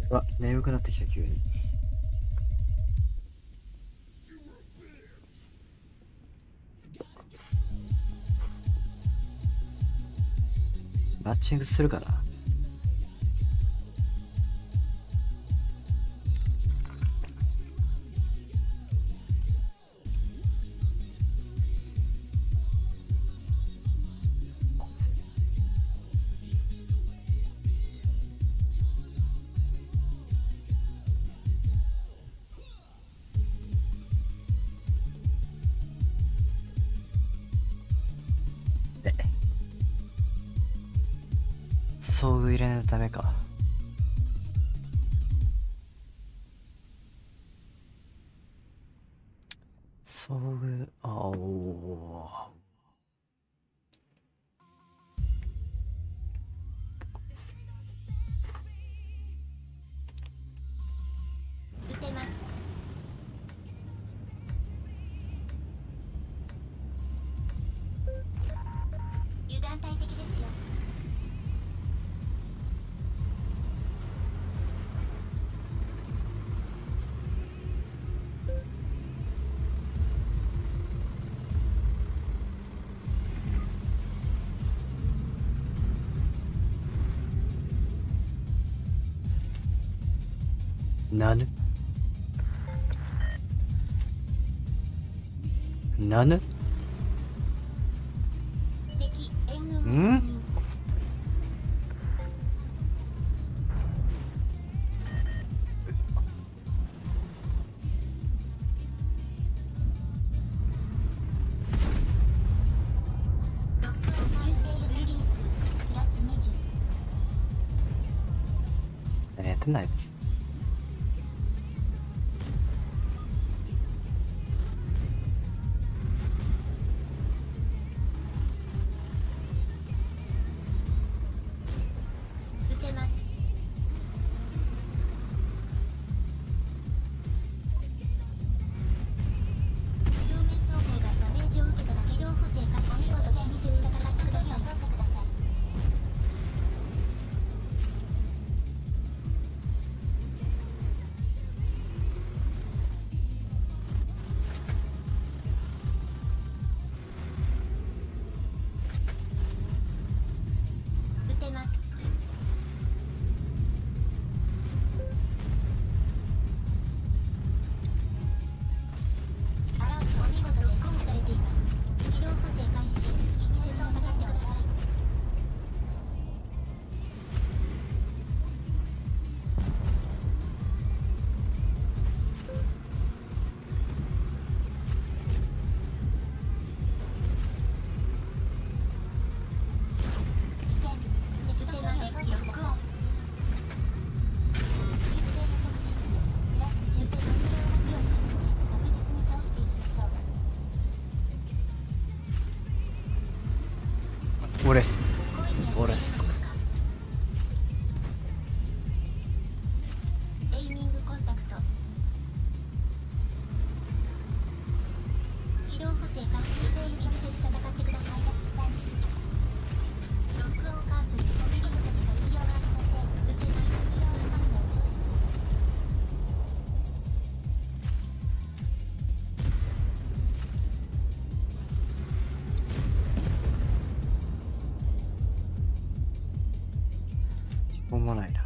うわ、眠くなってきた急に。マッチングするかな。遭遇入れないとダメか。遭遇、打てます。油断大敵ですよ。なぬなぬ敵援軍をん何やってんのあいつ。オレスエイミングコンタクト。軌道補正開始。姿勢揺さぶせ戦ってください。ロックオンカーソル5ミリほどしか言いようがありません。受けない不要のカメラを消失。しょうもないな。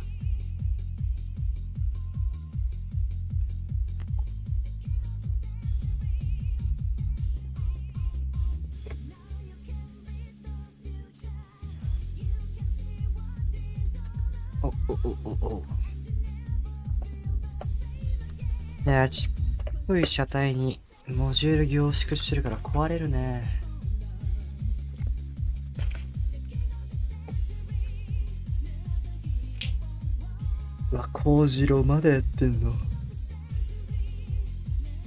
いや、ちっこい車体にモジュール凝縮してるから壊れるね。うわ、幸次郎まだやってんの。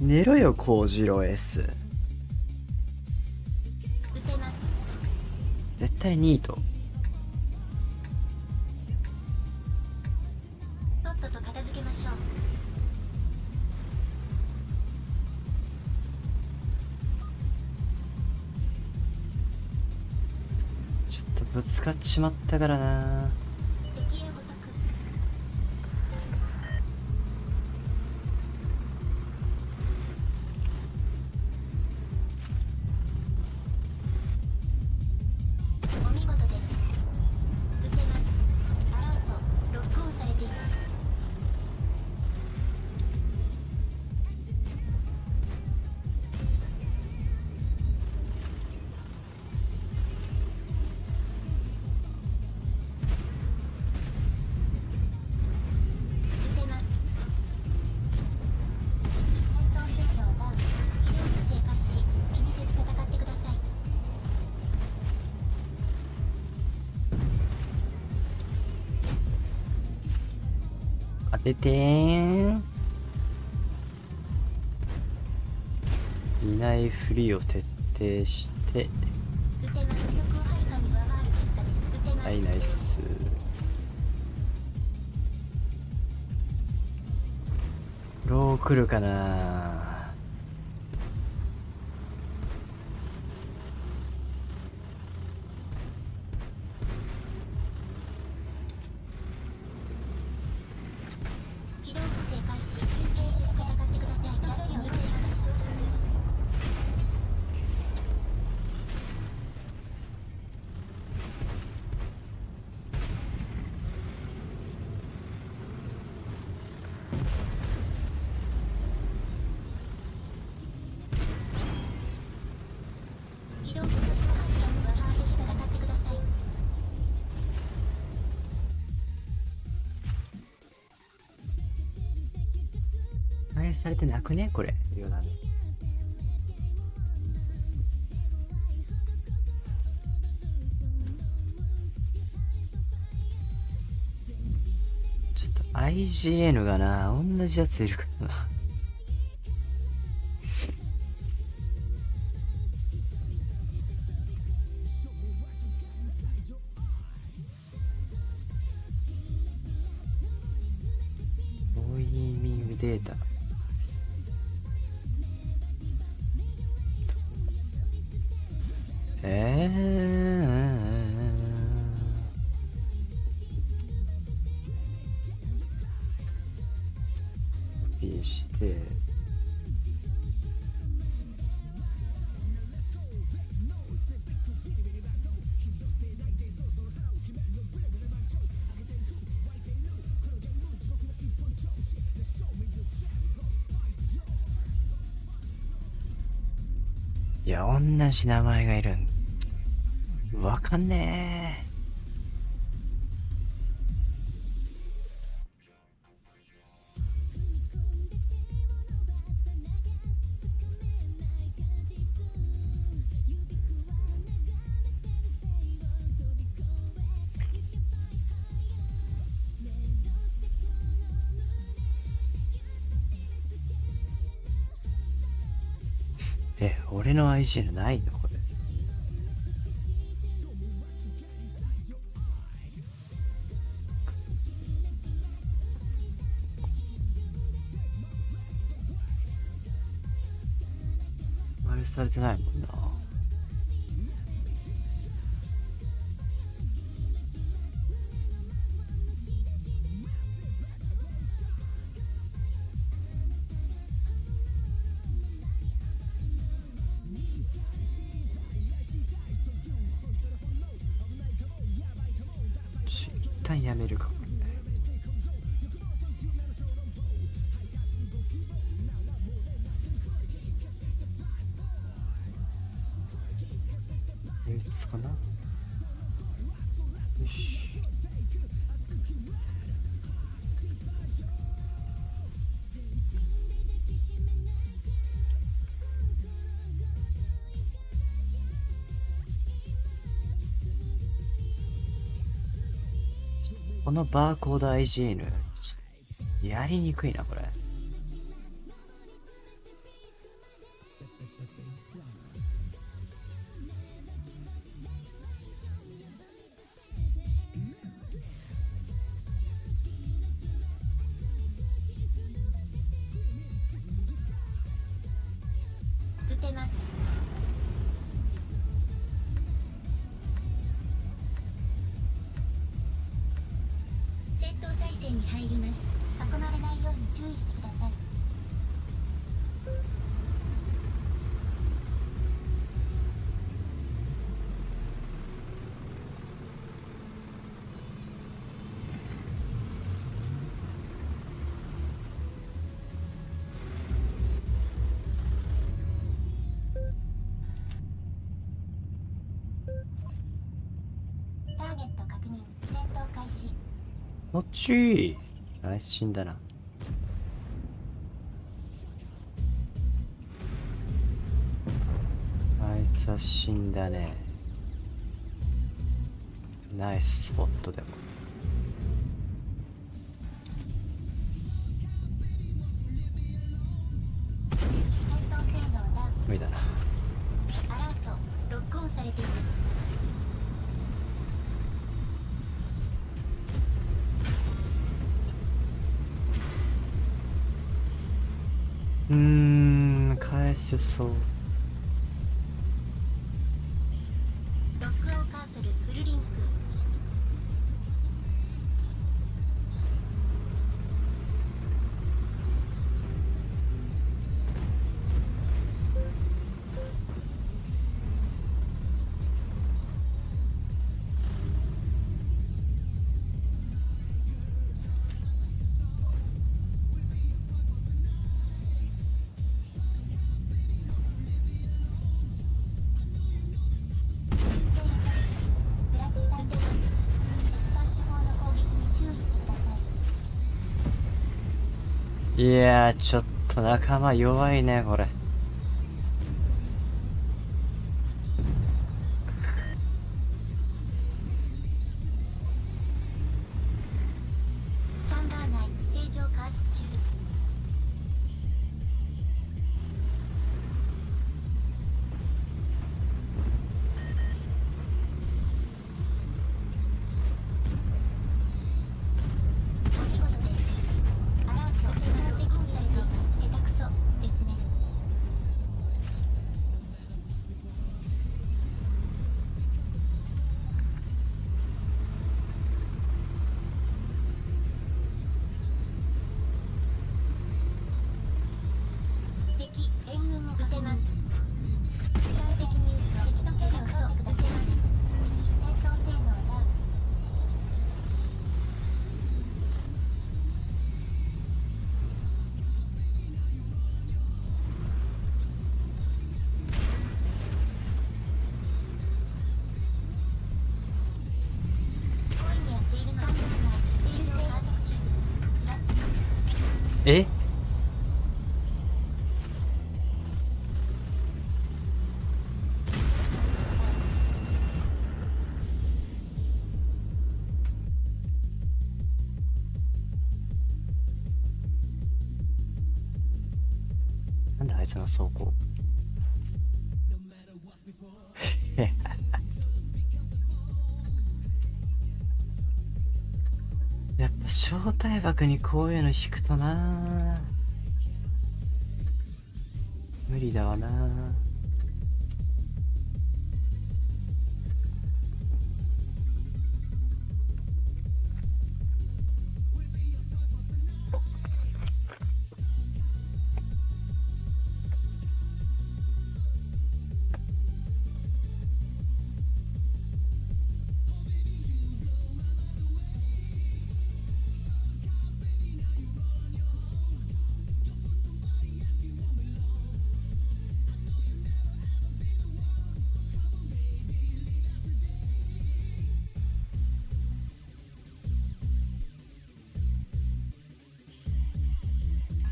寝ろよ、幸次郎 S。打てます。絶対ニート。とっとと片付けましょう。ちょっとぶつかっちまったからな。敵へ補足。でてーん。いないふりを徹底して、はい、ナイス。ロー来るかな。反映されてなくねこれ。よだね。ちょっと IGN がな、同じやついるからな。ボイミングデータ。コピーして、いや、同じ名前がいるん。わかんねえ。俺の IGN ないのこれ。あれされてないもんな。一旦やめるか。唯一かな。よし。このバーコード IGN やりにくいなこれ。撃てます。戦闘態勢に入ります。囲まれないように注意してください。ターゲット確認。戦闘開始。こっち。ナイス死んだな。あいつは死んだね。ナイススポットでも。無理だな。アラートロックオンされています。返せそう。ロックオンカーソルフルリンク。いやー、ちょっと仲間弱いねこれ。チャンバー内正常加圧中。お見事です。アラートセコンされています。下手くそですね。敵援軍をかけます。比較的に言うと敵と距離を取ってくださいます。戦闘性能ダウン。故意にやっているのは正常加速指数プラス。え、なんであいつの走行やっぱ招待枠にこういうの引くとな無理だわな。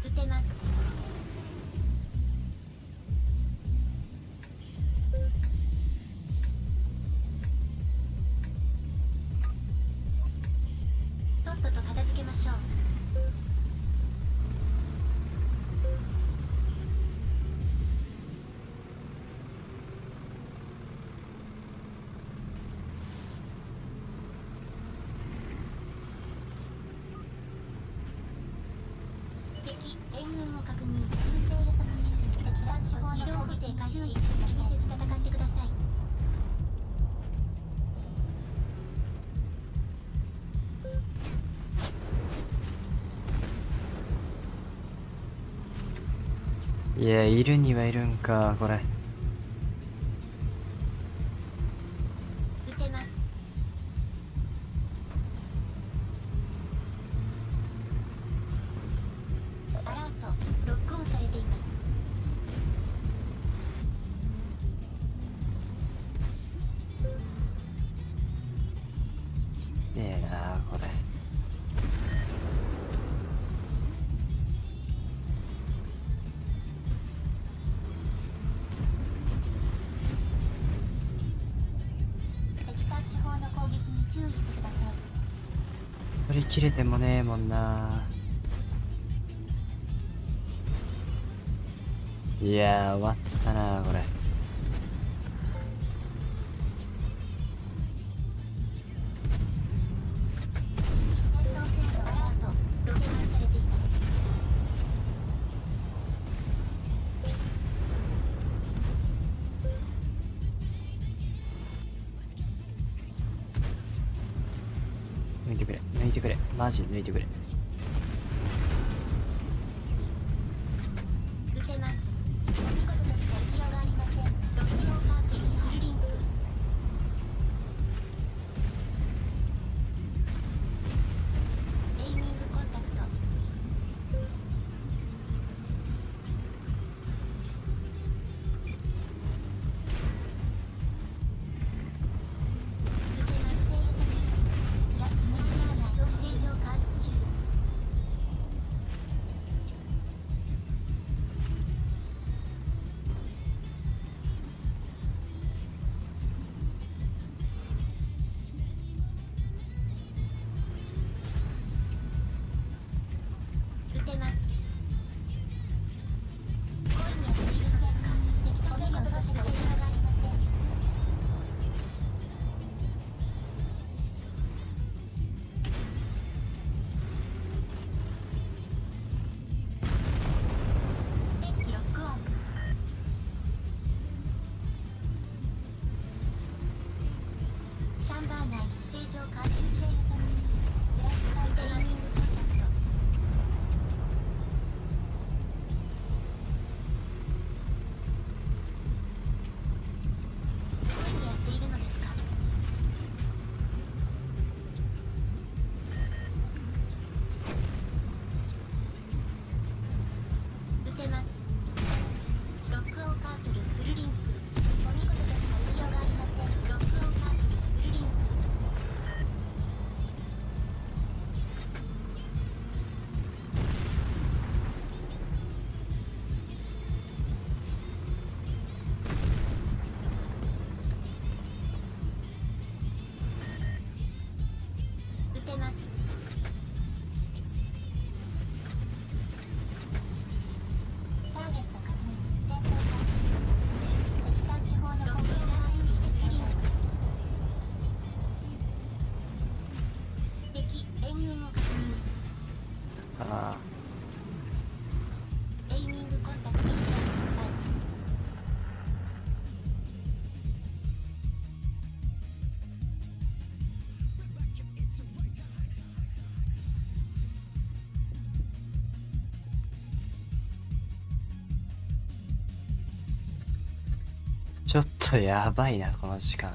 撃てます。とっとと片付けましょう。敵援軍を確認。優勢予測指数敵ランチ砲の攻撃開始。気にせず戦ってください。いや、いるにはいるんかこれ。撃てます。アラートロックオンされています。ねえなこれ。敵探知砲の攻撃に注意してください。取り切れてもねえもんな。いやー終わった。だなこれ。抜いてくれ、抜いてくれ、マジで抜いてくれ。ちょっとやばいなこの時間。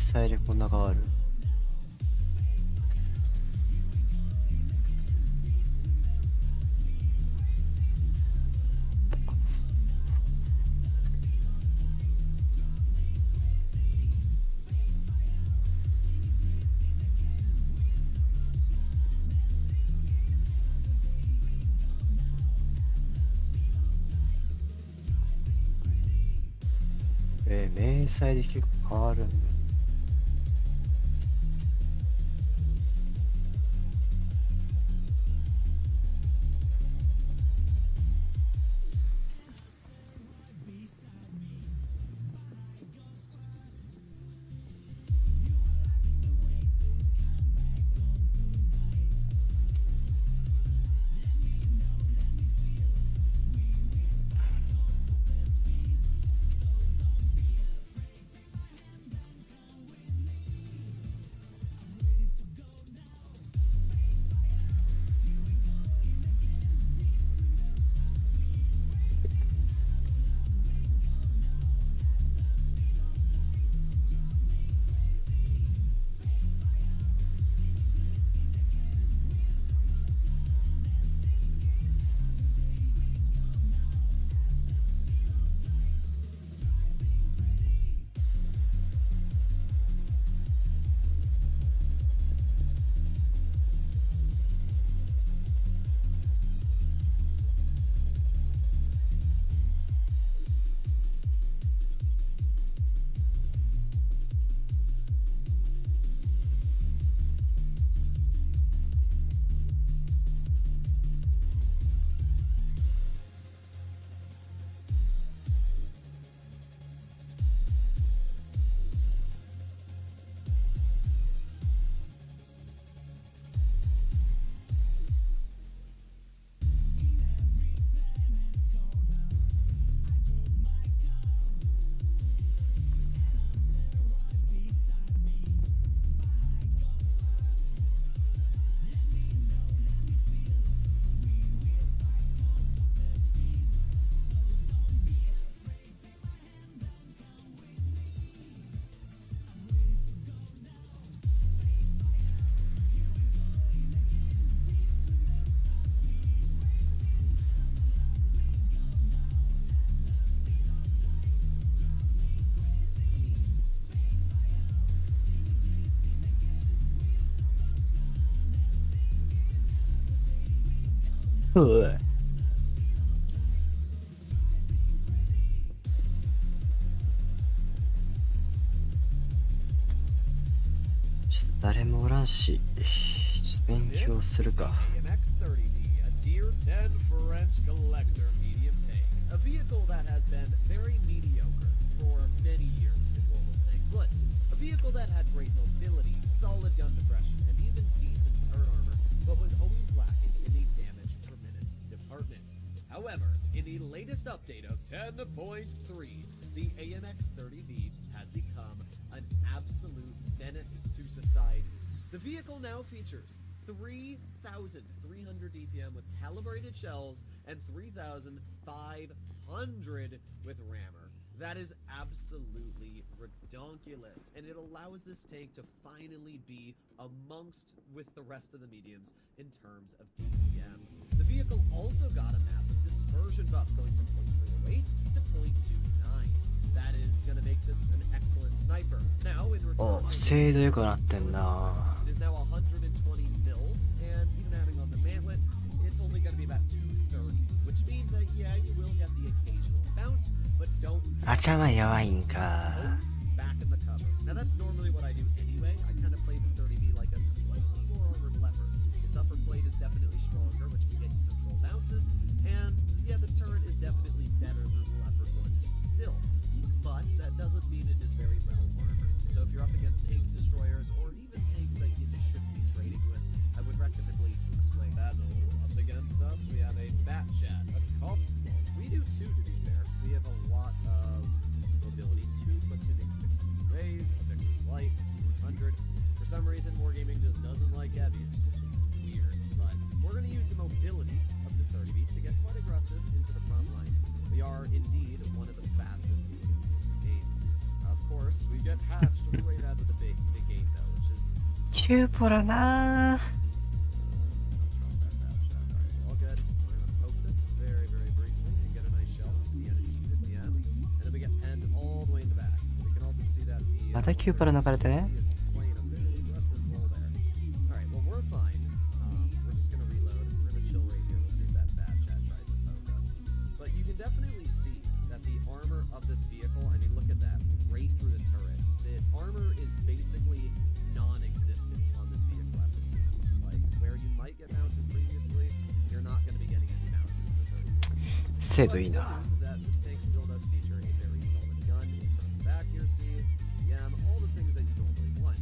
細でこんな変わる。明細で結構変わるんだ。ううちょっと誰もおらんし、ちょっと勉強するか。AMX30D, a Tier 10 French collector medium tank. A vehicle that has been very mediocre for many years in World of Tanks Blitz. A vehicle that had great mobility, solid gun depression, and even decent turret armor, but was always lacking in the damage per minute department. However, in the latest update of 10.3, the AMX30D has become an absolute menace to society. The vehicle now features 3,300 DPM with calibrated shells and 3,500 with rammer. That is absolutely redonkulous, and it allows this tank to finally be amongst with the rest of the mediums in terms of DPM. The vehicle also got a massive dispersion buff going from 0.308 to 0.29. That is going to make this an excellent sniper. Now, in return, 精度良くなってんな。 it is now 120 mils, and even having on the mantlet, it's only going to be about 230, which means that, yeah, you will get the occasional bounce, but don't 頭弱いんか。 back in the cover. Now, that's normally what I do anyway. I kind of play the 30B like a slightly more armored leopard. Its upper plate is definitely stronger, which can get you some troll bounces, and yeah, the turret is definitely better than the leopard one still. But that doesn't mean it is very well armored. So if you're up against tank destroyers or even tanks that you just shouldn't be trading with, I would recommend leading this way. Battle up against us, we have a Bat Chat, a call. We do too, to be fair. We have a lot of mobility too, but キューポラなー。All good. We're gonna poke this very, very briefly and get a nice shell at the enemy at the end. And then we get penned all the way in the back. We can also see that the またキューポラ抜かれてね。 is playing a very aggressive role there. Alright, well we're fine. We're just gonna reload. We're gonna chill right here. We'll see if that bad chat tries to poke us. But you can definitely see that the armor of this vehicle, I mean look at that, right through the turret. The armor is basically non-existent on this vehicle at this point. Like where you might get bounces previously, you're not going to be getting any bounces in the 30. 精度いいな。 Is that this tank still does feature a very solid gun in terms of accuracy, PM, all the things that you normally want.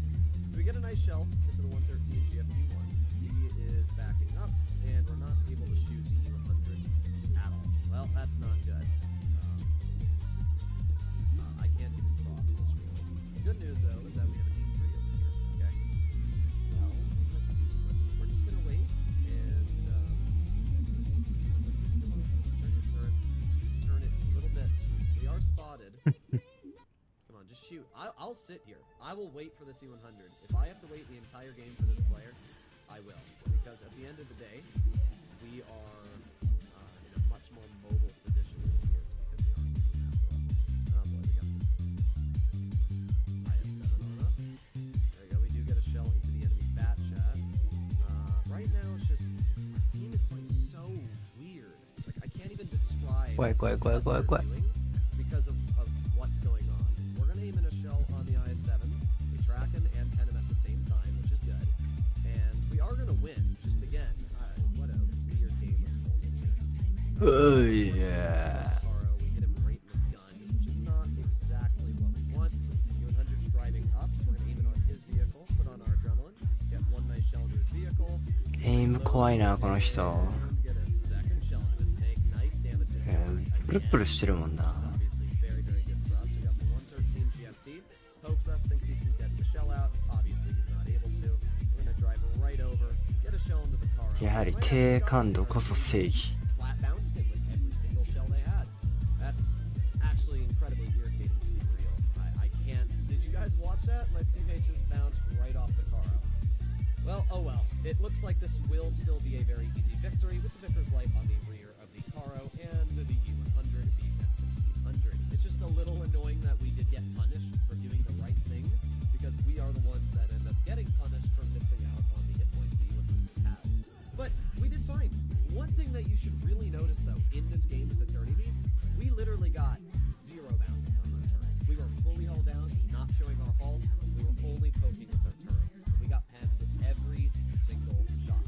So we get a nice shell into the 113 GFT once. He is backing up, and we're not able to shoot the E100 at all. Well, that's not good. I can't even cross this really. The good news though is that we have an E3 over here. Okay. Well, let's see. We're just gonna wait and see. Turn your turret. Just turn it a little bit. We are spotted. Come on, just shoot. I'll sit here. I will wait for this E100. If I have to wait the entire game for this player, I will. Because at the end of the day, we are in a much more mobile position than he is because we aren't using after all. Oh boy, we got IS-7 on us. There we go. We do get a shell into the enemy bat chat. Right now, it's just our team is playing so weird. Like I can't even describe Quiet. what they're doing because of what's going on. We're gonna aim in a shell on the IS-7. We track him and pen him at the same time, which is good. And we are gonna win. Just again, what a weird game of Oh yeah. We hit him right in the gun, which is not exactly what we want. U100's driving up, so we're gonna aim it on his vehicle, put on our adrenaline, get one nice shell into his vehicle. エイム怖いなこの人。 Get a second shell into his tank. Nice damage. プルプルしてるもんな。 Obviously very, very good for us. We got the 113 GFT. Pokes us, thinks he can get the shell out. Obviously he's not able to. We're gonna drive right over, get a shell into the car. やはり低感度こそ正義。 Flat bounced him with every single shell they had. That's actually incredibly irritating to be real. I can't. Did you guys watch that? My teammates just bounced right off the car. Well, oh well. It looks like this will still be a very easy victory with the Vickers light on the rear of the Caro and the U100 being at 1600. It's just a little annoying that we did get punished for doing the right thing because we are the ones that end up getting punished for missing out on the hit points the U100 has. But we did fine. One thing that you should really notice though in this game with the 30 beat, we literally got 0 bounces on our turret. We were fully held down, not showing our hull. We were only poking with our turret. We got penned with every single shot.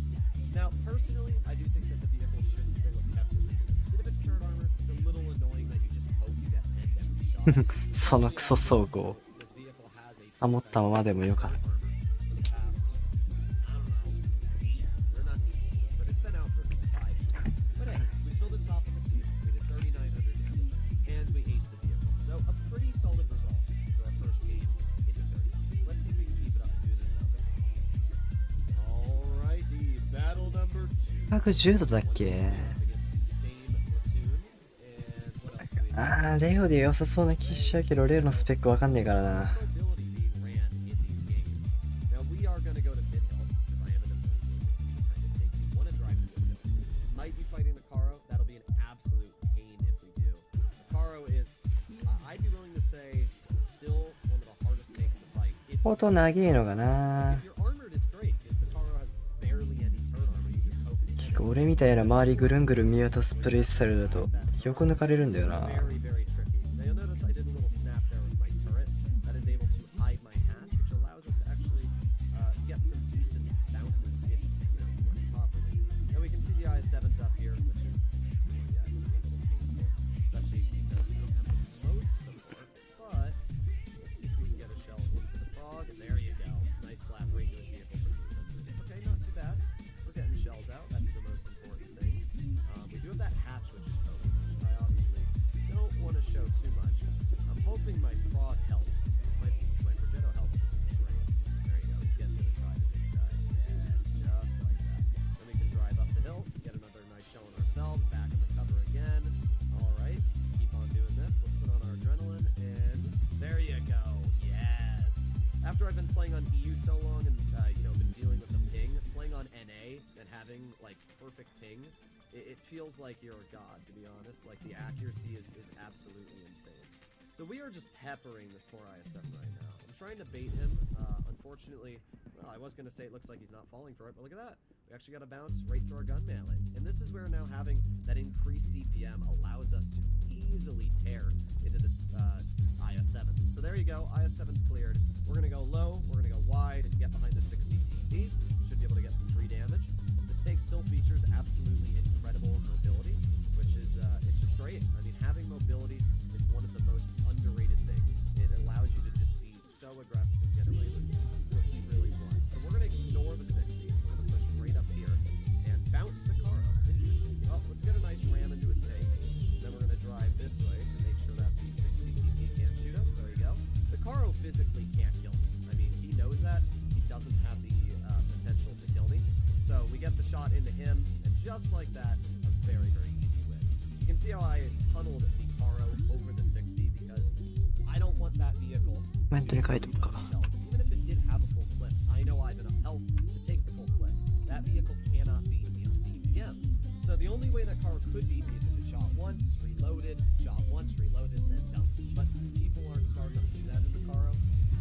Now, personally, I do think that the vehicle should still have kept at least a bit of its turret armor. It's a little annoying that you just hope you get penned every shot. そのクソ走行。 This vehicle has a あ、持ったままでもよかった。 armor for the past, I don't know, 8 years. They're not 8 years, but it's been out for 5 years. But hey, we sold the top of the tier. We did 3,900 damage, and we aced the vehicle. So a pretty solid result for our first game in the 30. Let's see if we can keep it up and do this now. Alrighty, battle number 2. 110度だっけ。 Against the same platoon. And what else do we have? あー、レオで良さそうな気しちゃうけど、レオのスペックわかんねえからな。 Ability being ran in these games. Now we are going to go to mid hill because I am in a place where this is the kind of take you want to drive to mid hill. Might be fighting the Caro. That'll be an absolute pain if we do. The Caro is, I'd be willing to say, still one of the hardest tanks to fight. If 音長えのかな。 you're armored, it's great because the Caro has barely any turret armor. You just poke it in. 結構俺みたいな周りぐるんぐるん見渡すプレイスタイルだと横抜かれるんだよな。 Very, very tricky. Now you'll notice I did a little snap there with my turret that is able to hide my hatch, which allows us to actually get some decent bounces if you work properly. Now we can see the IS-7's up here, which is a little painful, especially because we don't have the most support. But let's see if we can get a shell into the frog. There you go. Nice slap right into his vehicle for 300. Okay, not too bad. We're getting shells out. That's the most important thing. We do have that hatch, which is open. I obviously don't want to having like perfect ping, it feels like you're a god, to be honest. Like the accuracy is absolutely insane. So we are just peppering this poor IS-7 right now. I'm trying to bait him. Unfortunately, well, I was going to say it looks like he's not falling for it, but look at that. We actually got a bounce right through our gun melee. And this is where now having that increased DPM allows us to easily tear into this IS-7. So there you go. IS-7's cleared. We're going to go low. We're going to go wide and get behind the 60 TP. Should be able to get some free damage. This tank still features absolutely incredible mobility, which is it's just great. I mean, having mobility is one of the most underrated things. It allows you to just be so aggressive and get away with what you really want. So we're going to ignore the 60. We're going to push right up here and bounce the car up. Interesting. Oh, let's get a nice ram into his tank. Then we're going to drive this way to make sure that the 60 TP can't shoot us. There you go. The Caro physically can't kill me. I mean, he knows that. He doesn't have the potential to kill me. So we get the shot into him, and just like that, a very, very easy win. You can see how I tunneled the Caro over the 60 because I don't want that vehicle to Even if it did have a full clip, I know I have enough health to take the full clip. That vehicle cannot beat me on DPM. So the only way that Caro could beat me is if it shot once, reloaded, and then dumped. But people aren't smart enough to do that in the Caro,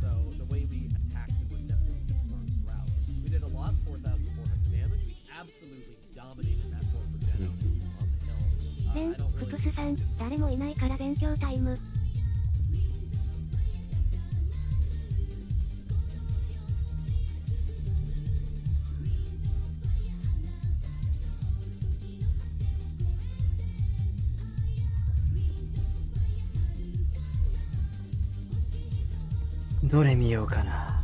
so the way we attacked him was definitely the smartest route. We did a lot, 4,400 damage. We absolutely dominated that 4 for Geno on the hill. I don't really ププスさん、誰もいないから勉強タイム。どれ見ようかな。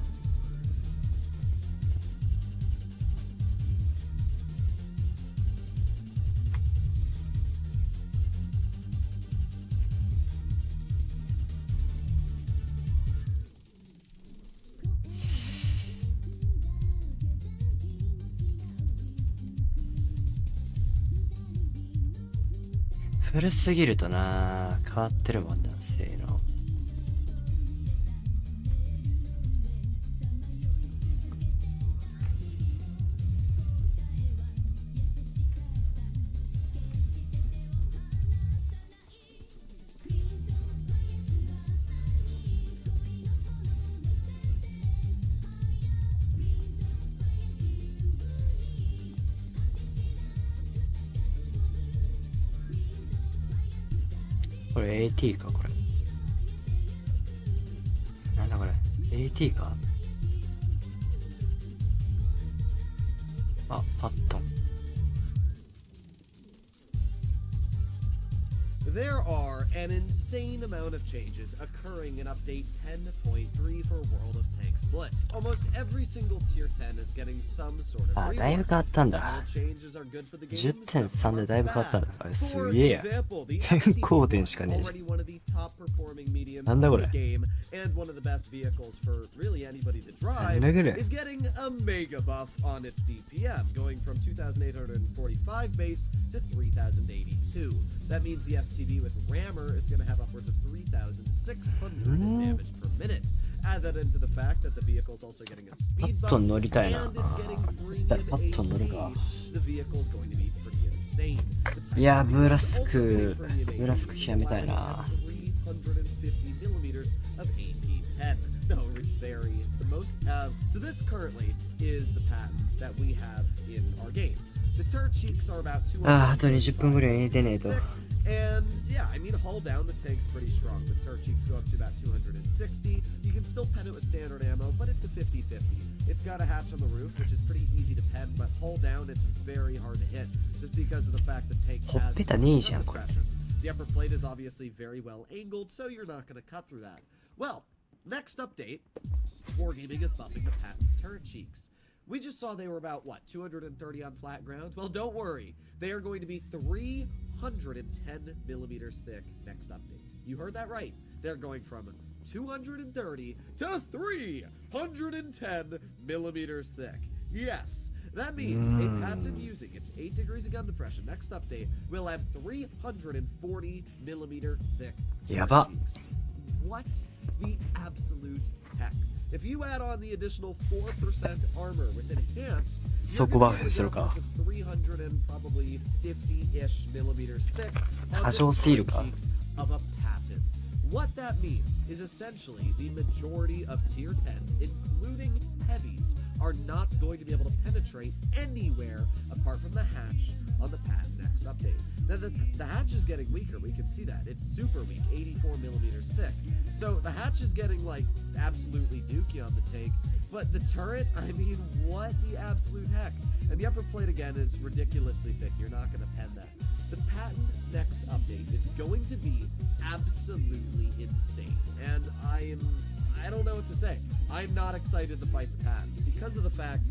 古すぎるとな、変わってるもんな、性能。これ AT かこれ。なんだこれ AT か。あ、パットン。There are an insane amount of changes occurring in update 10.3 for World of Tanks Blitz. Almost every single tier 10 is getting some sort of あ、だいぶ変わったんだ。 changes are good for the game. 10.3 でだいぶ変わったんだ。あ、すげえや。変更点しかねえじゃん。なんだこれ。And one of the best vehicles for really anybody to drive is getting a mega buff on its DPM, going from 2,845 base to 3,082. That means the STB with Rammer is going to have upwards of 3,600 damage per minute. Add that into the fact that the vehicle is also getting a speed buff and it's getting premium AP. The vehicle is going to be pretty insane. いや、ブラスク極めたいな。 350 millimeters of AP10. No, very the most. So this currently is the pattern that we have in our game. The turret cheeks are about 200. あ、あと20分ぐらい寝てねえと。 And yeah, I mean, haul down the tank's pretty strong. The turret cheeks go up to about 260. You can still pen it with standard ammo, but it's a 50-50. It's got a hatch on the roof, which is pretty easy to pen, but haul down, it's very hard to hit, just because of the fact the tank has suppression. The upper plate is obviously very well angled, so you're not going to cut through that. Well, next update, Wargaming is buffing the Patton's turret cheeks. We just saw they were about, what, 230 on flat ground? Well, don't worry. They are going to be 310 millimeters thick next update. You heard that right. They're going from 230 to 310 millimeters thick. Yes, that means a Patton using its 8 degrees of gun depression next update will have 340 millimeter thick cheeks. What the absolute heck? If you add on the additional 4% armor with enhanced, そこバフするか。 300 and probably 50-ish millimeters thick 過剰すぎるか。 of a pattern. What that means is essentially the majority of tier 10s, including heavies, are not going to be able to penetrate anywhere apart from the hatch on the patent next update. Now the hatch is getting weaker, we can see that. It's super weak, 84 millimeters thick. So the hatch is getting like absolutely dookie on the tank, but the turret, I mean, what the absolute heck? And the upper plate again is ridiculously thick, you're not going to pen that. The patent next update is going to be absolutely insane, and I don't know what to say. I'm not excited to fight the patent because of the fact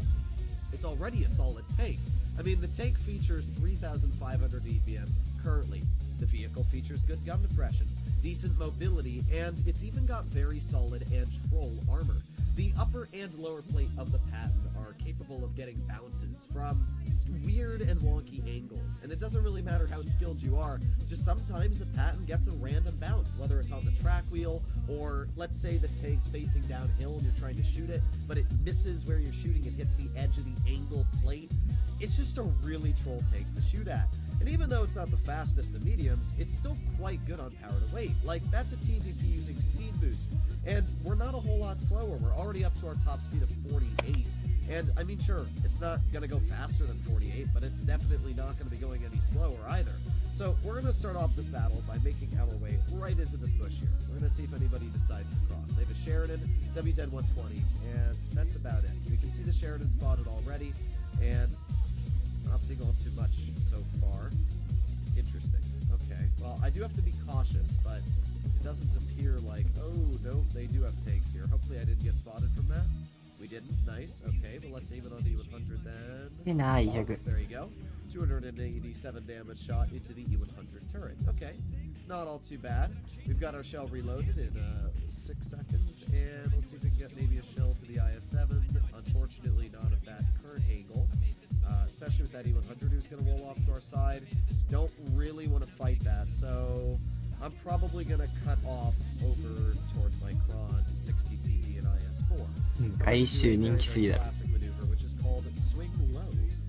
it's already a solid tank. I mean, the tank features 3,500 EPM currently. The vehicle features good gun depression, decent mobility, and it's even got very solid and troll armor. The upper and lower plate of the patent are capable of getting bounces from weird and wonky angles, and it doesn't really matter how skilled you are, just sometimes the patent gets a random bounce, whether it's on the track wheel, or let's say the tank's facing downhill and you're trying to shoot it, but it misses where you're shooting, it hits the edge of the angle plate. It's just a really troll tank to shoot at. And even though it's not the fastest of mediums, it's still quite good on power to weight. Like, that's a TVP using speed boost. And we're not a whole lot slower. We're already up to our top speed of 48. And, I mean, sure, it's not going to go faster than 48, but it's definitely not going to be going any slower either. So we're going to start off this battle by making our way right into this bush here. We're going to see if anybody decides to cross. They have a Sheridan WZ-120, and that's about it. We can see the Sheridan spotted already, and not seeing all too much so far. Interesting. Okay. Well, I do have to be cautious, but it doesn't appear like... Oh, no, they do have tanks here. Hopefully I didn't get spotted from that. We didn't. Nice. Okay, but let's aim it on the E100 then. There you go. 287 damage shot into the E100 turret. Okay. Not all too bad. We've got our shell reloaded in 6 seconds, and let's see if we can get maybe a shell to the IS-7. Unfortunately, not at that current angle. Especially with that E100 who's going to roll off to our side. Don't really want to fight that, so I'm probably going to cut off over towards my Kron 60 TP and IS-4. 回収人気すぎだ。 Classic maneuver, which is called swing low.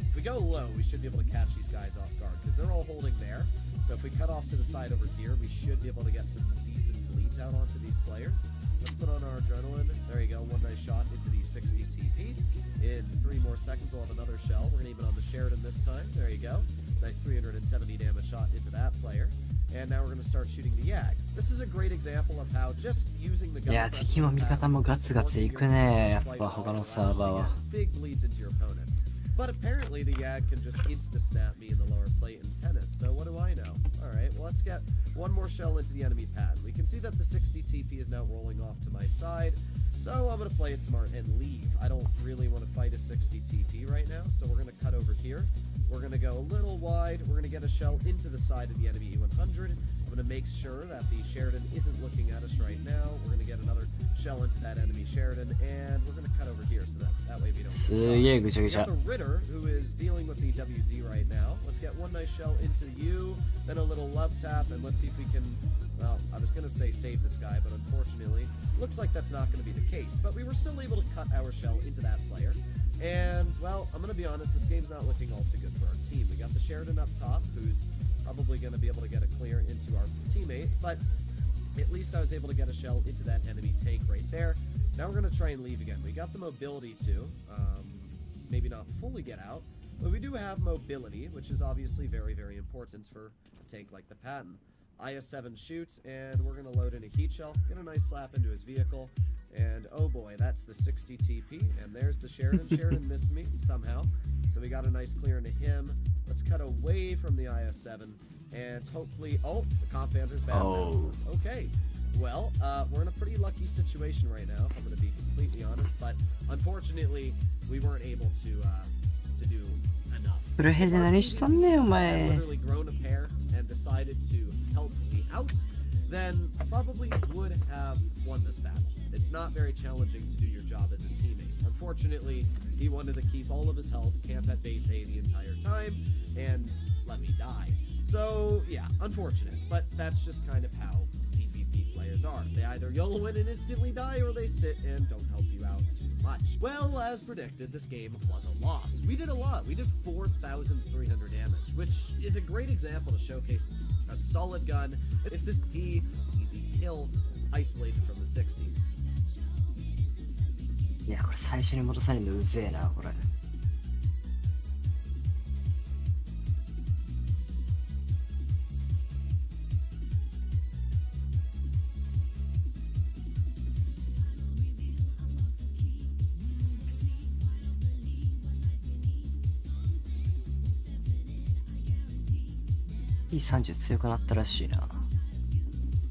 If we go low, we should be able to catch these guys off guard because they're all holding there. So if we cut off to the side over here, we should be able to get some decent bleeds out onto these players. Let's put on our adrenaline. There you go, one nice shot into the 60 TP. In 3 more seconds, we'll have another shell. We're going to aim it on the Sheridan this time. There you go. Nice 370 damage shot into that player. And now we're going to start shooting the Yag. This is a great example of how just using the gun. いや、敵も味方もガツガツいくね。やっぱ他のサーバーは。 Big bleeds into your opponents. But apparently the Yag can just insta-snap me in the lower plate and pen it, so what do I know? Alright, well let's get one more shell into the enemy pad. We can see that the 60 TP is now rolling off to my side, so I'm going to play it smart and leave. I don't really want to fight a 60 TP right now, so we're going to cut over here. We're going to go a little wide, we're going to get a shell into the side of the enemy E100. I'm going to make sure that the Sheridan isn't looking at us right now. We're going to get another shell into that enemy Sheridan, and we're going to cut over here so that way we don't... すげえぐちゃぐちゃ。 We got the Ritter, who is dealing with the WZ right now. Let's get one nice shell into you, then a little love tap, and let's see if we can... Well, I was going to say save this guy, but unfortunately, looks like that's not going to be the case. But we were still able to cut our shell into that player. And, well, I'm going to be honest, this game's not looking all too good for our team. We got the Sheridan up top, who's probably going to be able to get a clear into our teammate, but at least I was able to get a shell into that enemy tank right there. Now we're going to try and leave again. We got the mobility too, maybe not fully get out, but we do have mobility, which is obviously very, very important for a tank like the Patton. IS-7 shoots, and we're going to load in a heat shell, get a nice slap into his vehicle, and oh boy, that's the 60 TP, and there's the Sheridan. Sheridan missed me somehow, so we got a nice clear into him. Let's cut away from the IS-7, and hopefully... Oh, the Compander's bad. Oh. Okay, well, we're in a pretty lucky situation right now, if I'm going to be completely honest, but unfortunately, we weren't able to do enough. プロヘで何したんねんお前。 Literally grown a pair and decided to help me out, then probably would have won this battle. It's not very challenging to do your job as a teammate. Unfortunately, he wanted to keep all of his health, camp at base A the entire time, and let me die. So, yeah, unfortunate, but that's just kind of how TPP play players are. They either YOLO in and instantly die, or they sit and don't help you out too much. Well, as predicted, this game was a loss. We did a lot. We did 4,300 damage, which is a great example to showcase a solid gun. If this P, easy kill, isolated from the 60. いやこれ最初に戻されるのうぜえなこれ。30強くなったらしいな。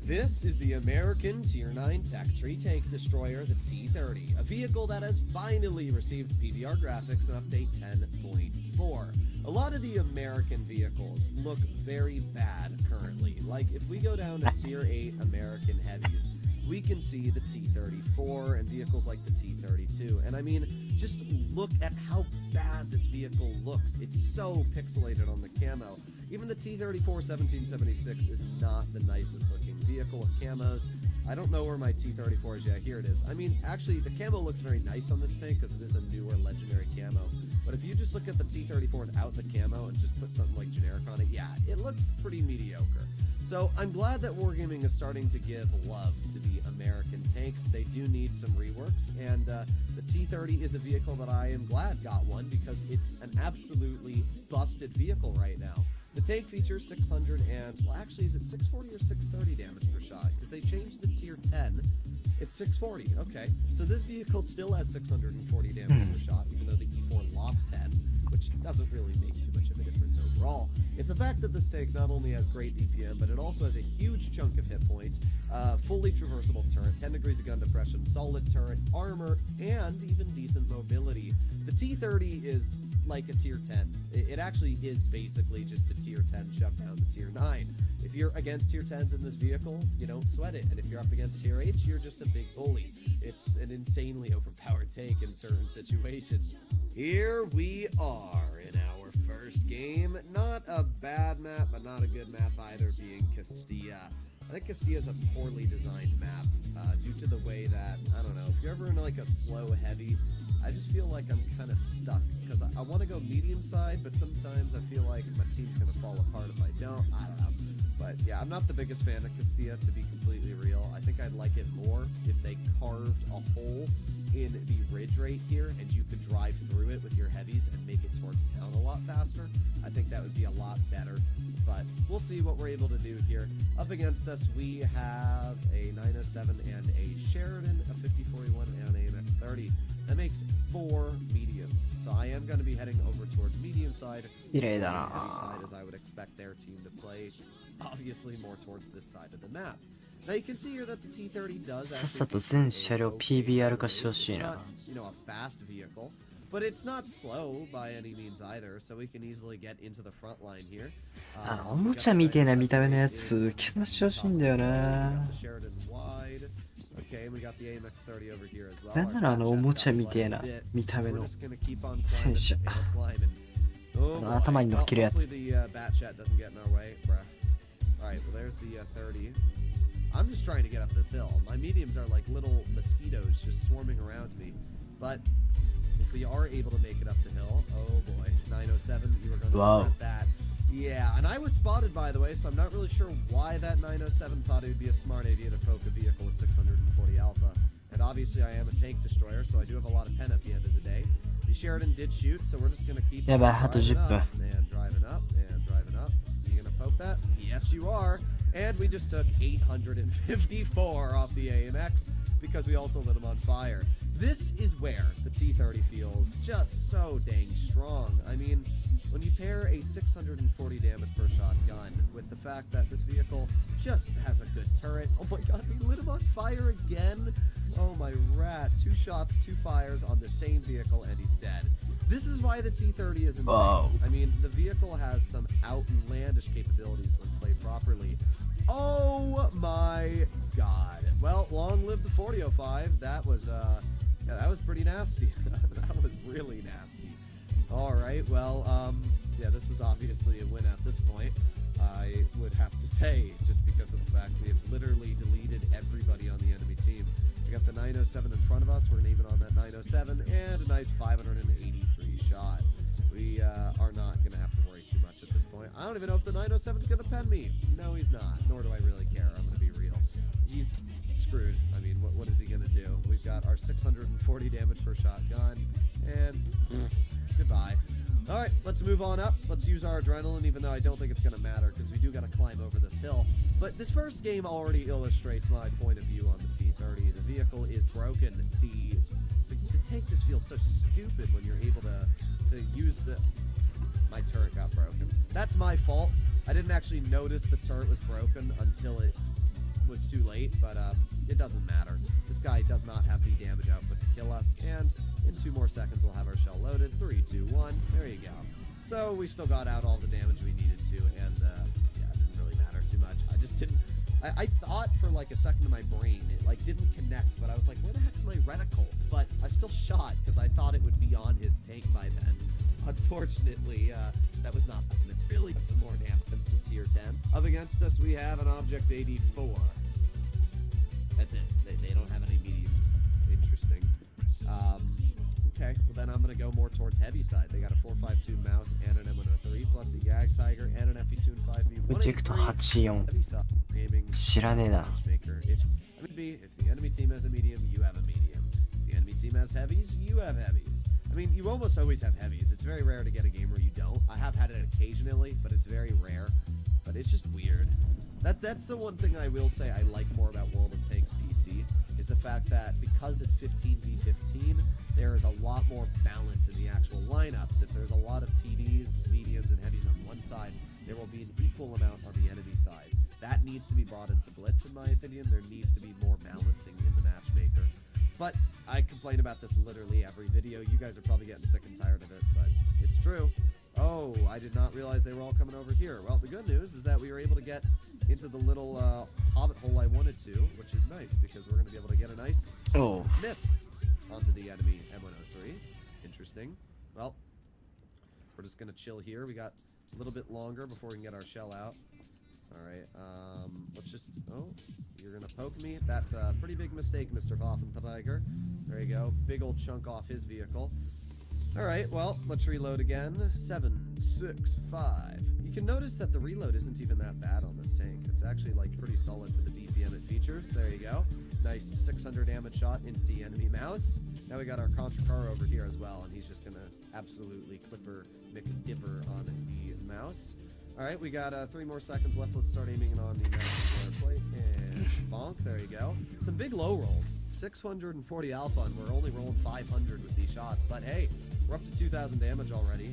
This is the American Tier 9 Tech Tree Tank Destroyer, the T-30, a vehicle that has finally received PBR graphics in Update 10.4. A lot of the American vehicles look very bad currently. Like, if we go down to Tier 8 American heavies, we can see the T-34 and vehicles like the T-32. And I mean, just look at how bad this vehicle looks. It's so pixelated on the camo. Even the T-34 1776 is not the nicest looking vehicle with camos. I don't know where my T-34 is yet. Here it is. I mean, actually, the camo looks very nice on this tank because it is a newer legendary camo. But if you just look at the T-34 without the camo and just put something like generic on it, yeah, it looks pretty mediocre. So I'm glad that Wargaming is starting to give love to the American tanks. They do need some reworks, and the T-30 is a vehicle that I am glad got one because it's an absolutely busted vehicle right now. The tank features 600 and, well, actually, is it 640 or 630 damage per shot? Because they changed the Tier 10. It's 640, okay. So this vehicle still has 640 damage per shot, even though the E4 lost 10, which doesn't really make too much of a difference overall. It's the fact that this tank not only has great DPM, but it also has a huge chunk of hit points, fully traversable turret, 10 degrees of gun depression, solid turret, armor, and even decent mobility. The T-30 is like a Tier 10. It actually is basically just a Tier 10 shoved down to Tier 9. If you're against Tier 10s in this vehicle, you don't sweat it. And if you're up against Tier 8s, you're just a big bully. It's an insanely overpowered tank in certain situations. Here we are in our first game. Not a bad map, but not a good map either, being Castilla. I think Castilla is a poorly designed map due to the way that, I don't know, if you're ever in like a slow heavy, I just feel like I'm kind of stuck because I want to go medium side, but sometimes I feel like my team's going to fall apart if I don't. I don't know. But yeah, I'm not the biggest fan of Castilla, to be completely real. I think I'd like it more if they carved a hole in the ridge right here and you could drive through it with your heavies and make it towards town a lot faster. I think that would be a lot better. But we'll see what we're able to do here. Up against us, we have a 907 and a Sheridan, a 5041, and an AMX-30. That makes 4 mediums. So I am going to be heading over towards medium side. Heavy side, as I would expect their team to play, obviously more towards this side of the map. Now you can see here that the T-30 does さっさと全車両 PBR 化してほしいな。 you know, a fast vehicle, but it's not slow by any means either, so we can easily get into the front line here. おもちゃみてえな見た目のやつ消さしてほしいんだよな。 Okay, we got the AMX-30 over here as well. なんならおもちゃみてえな見た目の戦車。頭に乗っけるやつ。 Alright, well there's the 30. I'm just trying to get up this hill. My mediums are like little mosquitoes just swarming around me. But if we are able to make it up the hill, oh boy, 907, you were going to regret that. Yeah, and I was spotted, by the way, so I'm not really sure why that 907 thought it would be a smart idea to poke a vehicle with 640 alpha. And obviously I am a tank destroyer, so I do have a lot of pen at the end of the day. The Sheridan did shoot, so we're just going to keep driving up and driving up and driving up. Are you going to poke that? Yes, you are. And we just took 854 off the AMX because we also lit them on fire. This is where the T-30 feels just so dang strong. I mean, when you pair a 640 damage per shot gun with the fact that this vehicle just has a good turret. Oh my god, we lit him on fire again. Oh my rat. 2 shots, 2 fires on the same vehicle and he's dead. This is why the T-30 is insane. Whoa. I mean, the vehicle has some outlandish capabilities when played properly. Oh my god. Well, long live the 4005. That was yeah, that was pretty nasty. That was really nasty. Alright, well, yeah, this is obviously a win at this point. I would have to say, just because of the fact we have literally deleted everybody on the enemy team. We got the 907 in front of us, we're gonna aim it on that 907, and a nice 583 shot. We are not gonna have to worry too much at this point. I don't even know if the 907 is gonna pen me. No, he's not, nor do I really care, I'm gonna be real. He's screwed. I mean, what is he gonna do? We've got our 640 damage per shot gun, and goodbye. Alright, let's move on up. Let's use our adrenaline, even though I don't think it's going to matter, because we do got to climb over this hill. But this first game already illustrates my point of view on the T-30. The vehicle is broken. The tank just feels so stupid when you're able to use the... My turret got broken. That's my fault. I didn't actually notice the turret was broken until it was too late, but it doesn't matter. This guy does not have the damage output to kill us, and in 2 more seconds we'll have our shell loaded. 3, 2, 1, there you go. So we still got out all the damage we needed to, and yeah, it didn't really matter too much. I just didn't... I thought for like a second in my brain, it like didn't connect, but I was like, where the heck's my reticle? But I still shot, because I thought it would be on his tank by then. Unfortunately, that was not it. Really put some more damage to tier 10. Up against us, we have an Object 84. That's it. They don't have any mediums. Interesting. Okay, well then I'm going to go more towards heavy side. They got a 452 mouse and an M103 plus a YAG Tiger and an FE2 and 5V. 84 Heavy side. Aiming. 知らねえな。 Matchmaker. If the enemy team has a medium, you have a medium. If the enemy team has heavies, you have heavies. I mean, you almost always have heavies. It's very rare to get a game where you don't. I have had it occasionally, but it's very rare. But it's just weird. That's the one thing I will say I like more about World of Tanks PC, is the fact that because it's 15v15, there is a lot more balance in the actual lineups. If there's a lot of TDs, mediums, and heavies on one side, there will be an equal amount on the enemy side. That needs to be brought into Blitz, in my opinion. There needs to be more balancing in the matchmaker. But I complain about this literally every video. You guys are probably getting sick and tired of it, but it's true. Oh, I did not realize they were all coming over here. Well, the good news is that we were able to get into the little hobbit hole I wanted to, which is nice, because we're going to be able to get a nice miss onto the enemy M103. Interesting. Well, we're just going to chill here. We got a little bit longer before we can get our shell out. Alright, let's just... Oh, you're gonna poke me? That's a pretty big mistake, Mr. Waffenträger. There you go. Big old chunk off his vehicle. Alright, well, let's reload again. 7, 6, 5. You can notice that the reload isn't even that bad on this tank. It's actually, like, pretty solid for the DPM it features. There you go. Nice 600 damage shot into the enemy mouse. Now we got our Contra Car over here as well, and he's just gonna absolutely clipper McDipper on the mouse. Alright, we got 3 more seconds left. Let's start aiming on the mouse plate. And bonk, there you go. Some big low rolls. 640 alpha, and we're only rolling 500 with these shots. But hey, we're up to 2,000 damage already.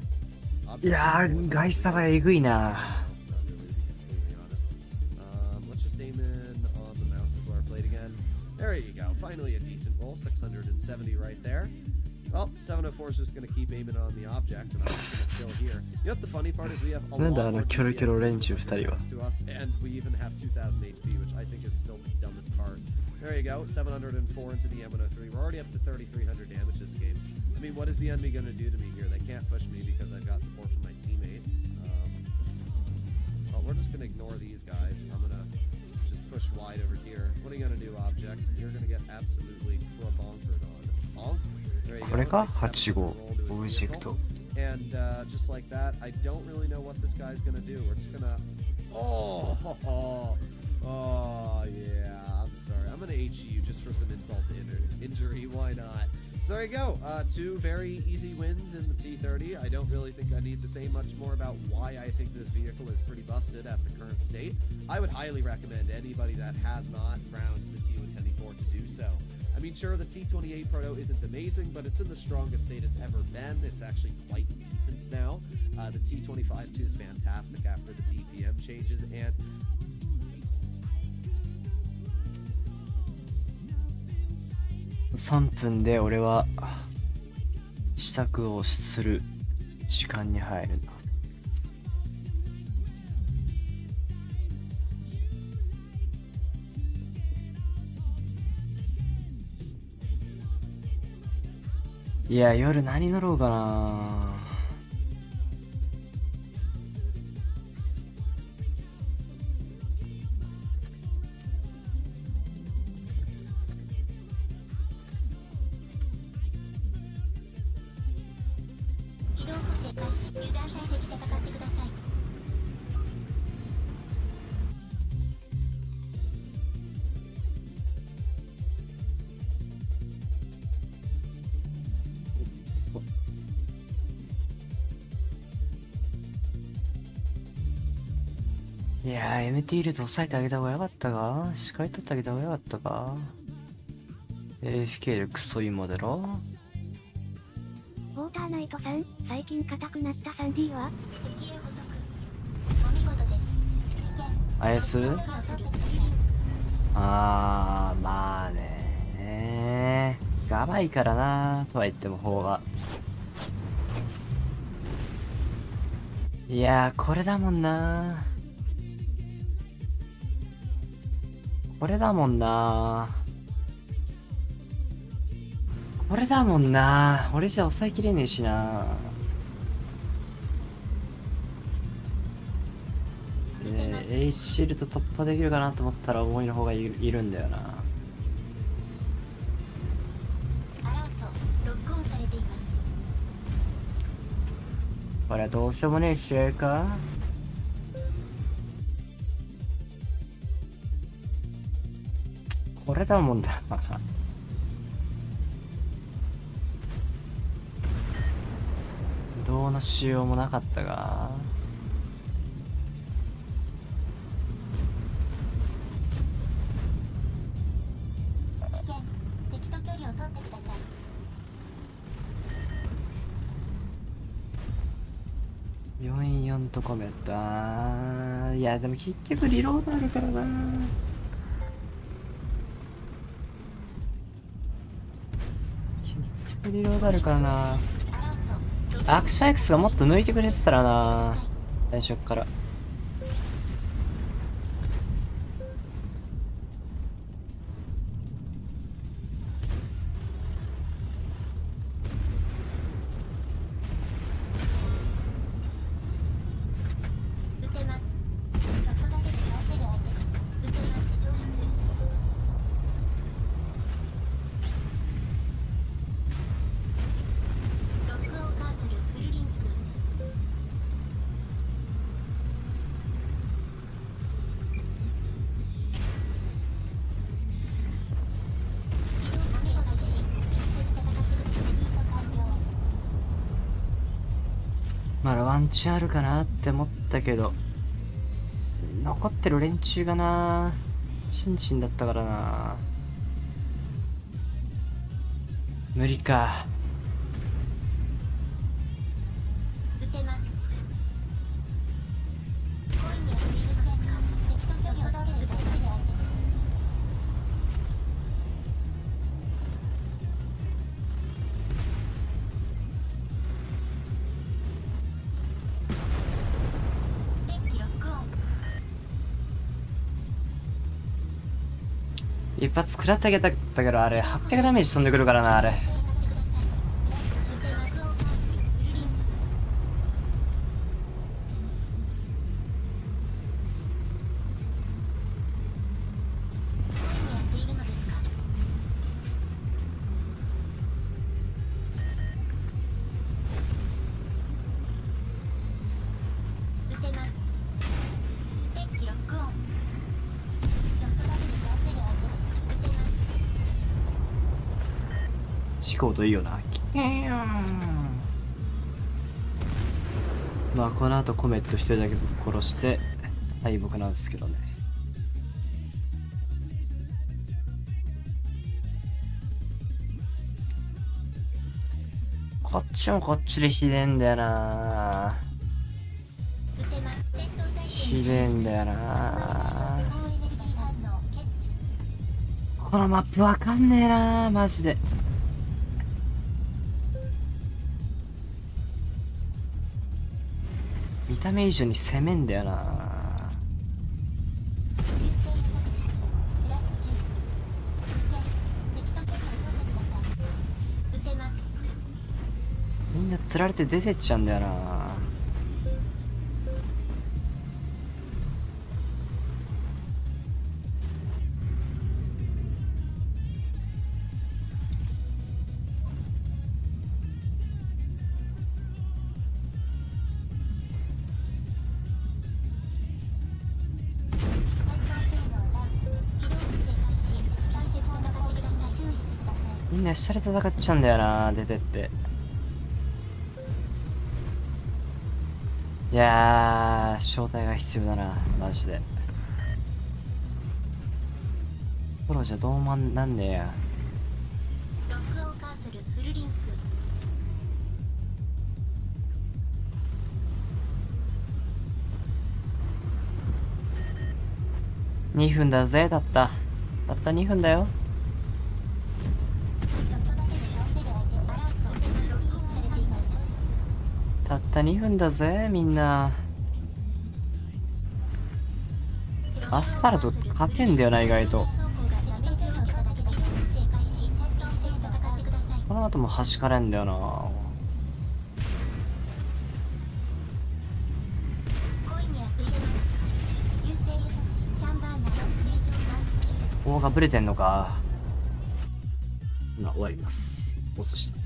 いやー、外差がえぐいな。 Let's just aim in on the mouse's lower plate again. There you go. Finally a decent roll. 670 right there. Well, 704 is just going to keep aiming on the object, and I'm just going to chill here. You know what the funny part is? We have a lot more to us, and we even have 2,000 HP, which I think is still the dumbest part. There you go, 704 into the M103. We're already up to 3,300 damage this game. I mean, what is the enemy going to do to me here? They can't push me because I've got support from my teammate. Well, we're just going to ignore these guys. I'm going to just push wide over here. What are you going to do, object? You're going to get absolutely bonkered on. Bonk.これか85オブジェクト And just like that, I don't really know what this guy's gonna do. We're just gonna... Oh, yeah, I'm sorry. I'm gonna HE you just for some insult to injury. Why not? So there you go. 2 very easy wins in the T-30. I don't really think I need to say much more about why I think this vehicle is pretty busted at the current state. I would highly recommend anybody that has not ground the T-124 to do so. I mean, sure, the T-28 Proto isn't amazing, but it's in the strongest state it's ever been. It's actually quite decent now. The T-25 too is fantastic after the DPM changes, and...3分で俺は支度をする時間に入るな。いや、夜何乗ろうかな。いやー MT ルート抑えてあげた方がよかったか、視界取ってあげた方がよかったか。AFK でクソいいもだろ。ウォーターナイトさん、最近硬くなった 3D は敵へ補足。お見事です。危険。あやす距離を取ってください。まあねー。やばいからなとは言っても方が。いやー、これだもんな。これだもんな。これだもんな。俺じゃ抑えきれねえしな。H シールド突破できるかなと思ったら思いの方がいるんだよな。アラート、ロックオンされています。これはどうしようもねえ試合か。これだもんだ。どうのしようもなかったが。危険。敵と距離を取ってください。44とコメント。いやでも結局リロードあるからな。結局リロードあるからな。アクション X がもっと抜いてくれてたらな、最初っから。撃てます。ショットだけで倒せる相手です。撃てます。消失。ロックオンカーソルフルリンク。お見事し、戦ってるリピート完了。まだワンチャンあるかなって思ったけど、残ってる連中がな、チンチンだったからな。無理か。撃てます。コインにやっているのですか。敵と距離を取れるだけで相手です。デッキロックオン。一発食らってあげたかったけど、あれ800ダメージ飛んでくるからな、あれ。思考といいよな。まあこの後コメット一人だけ殺して敗北なんですけどね。こっちもこっちでひでえんだよな。ひでえんだよな。このマップわかんねえなマジで。見た目以上に攻めんだよな。みんな釣られて出てっちゃうんだよな。みんな下で戦っちゃうんだよな、出てって。いやー、招待が必要だな、マジで。プロじゃどうもなんねえや。ロックオンカーソルフルリンク。2分だぜ、たった2分だよ。ちょっとだけで倒せる相手アラート。ロックオンされています。消失。たった2分だぜ、みんな。アスタルト勝てんだよな、意外と。この後も弾かれんだよな。棒がブレてんのか。終わります。ボスした。